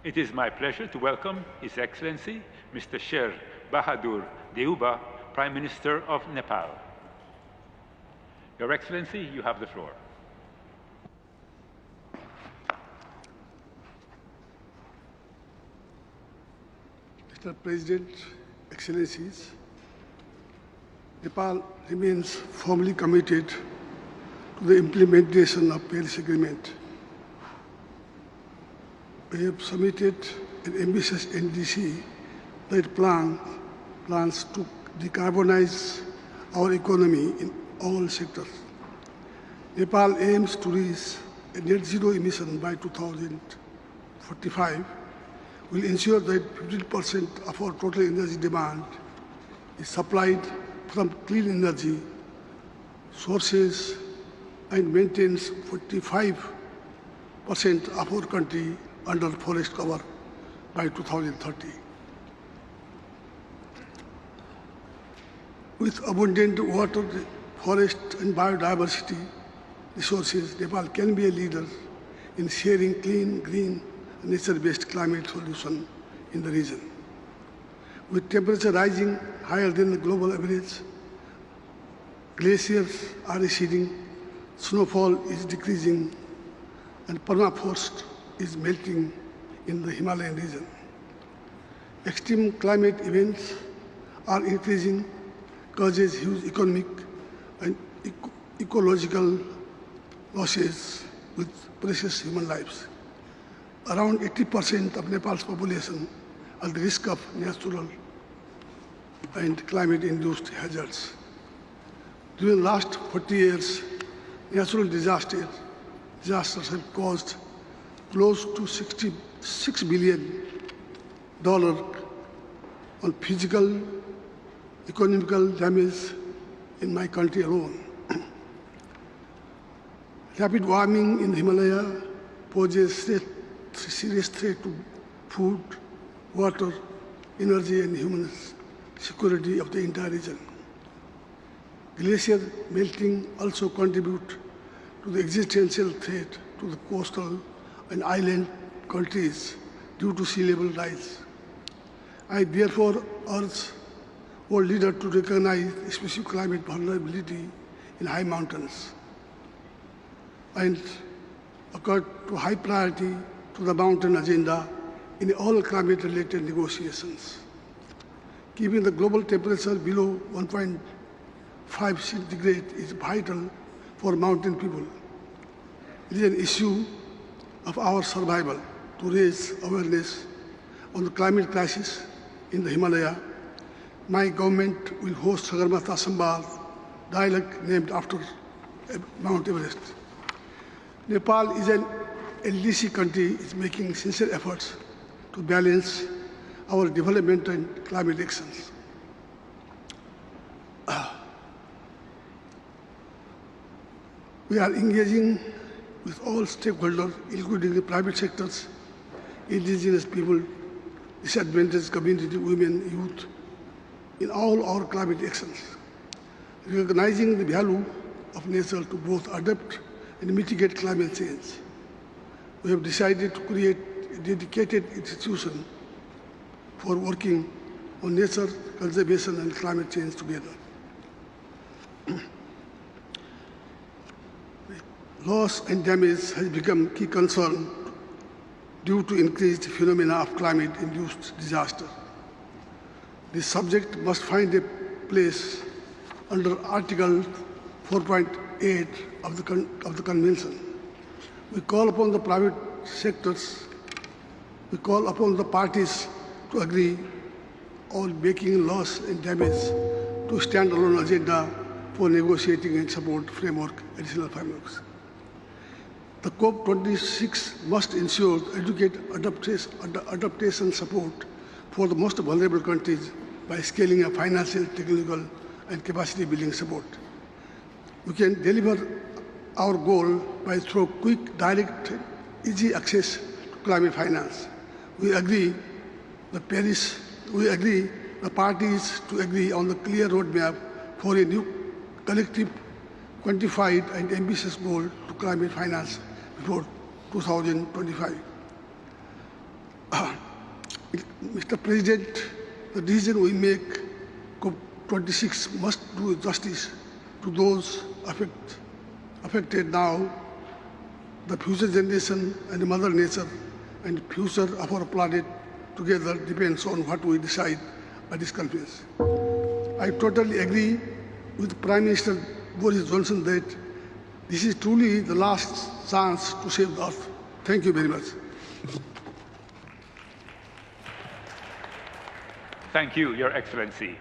It is my pleasure to welcome His Excellency Mr. Sher Bahadur Deuba, Prime Minister of Nepal. Your Excellency, you have the floor. Mr. President, Excellencies, Nepal remains firmly committed to the implementation of Paris Agreement. We have submitted an ambitious NDC that plans to decarbonize our economy in all sectors. Nepal aims to reach a net zero emission by 2045, will ensure that 15% of our total energy demand is supplied from clean energy sources and maintains 45% of our country under forest cover by 2030. With abundant water, forest and biodiversity resources, Nepal can be a leader in sharing clean, green, nature-based climate solution in the region. With temperature rising higher than the global average, glaciers are receding, snowfall is decreasing, and permafrost is melting in the Himalayan region. Extreme climate events are increasing, causes huge economic and ecological losses with precious human lives. Around 80% of Nepal's population are at the risk of natural and climate-induced hazards. During the last 40 years, natural disasters have caused close to $66 billion on physical, economical damage in my country alone. Rapid warming in the Himalaya poses a serious threat to food, water, energy, and human security of the entire region. Glacier melting also contributes to the existential threat to the coastal and island countries due to sea level rise. I therefore urge world leaders to recognize specific climate vulnerability in high mountains and accord to high priority to the mountain agenda in all climate-related negotiations. Keeping the global temperature below 1.5 centigrade is vital for mountain people. It is an issue of our survival to raise awareness on the climate crisis in the Himalaya. My government will host Sagarmatha Samvad dialogue named after Mount Everest. Nepal is an LDC country is making sincere efforts to balance our development and climate actions. We are engaging with all stakeholders, including the private sectors, indigenous people, disadvantaged community, women, youth, in all our climate actions. Recognizing the value of nature to both adapt and mitigate climate change, we have decided to create a dedicated institution for working on nature, conservation, and climate change together. Loss and damage has become key concern due to increased phenomena of climate-induced disaster. This subject must find a place under Article 4.8 of the Convention. We call upon the private sectors, we call upon the parties to agree on making loss and damage to stand-alone agenda for negotiating and support additional frameworks. The COP26 must ensure adequate adaptation support for the most vulnerable countries by scaling up financial, technical, and capacity building support. We can deliver our goal by through quick, direct, easy access to climate finance. We agree the parties to agree on the clear roadmap for a new collective, quantified, and ambitious goal to climate finance before 2025. Mr. President, the decision we make, COP26 must do justice to those affected now, the future generation and Mother Nature, and the future of our planet together depends on what we decide at this conference. I totally agree with Prime Minister Boris Johnson that this is truly the last chance to save the earth. Thank you very much. Thank you, Your Excellency.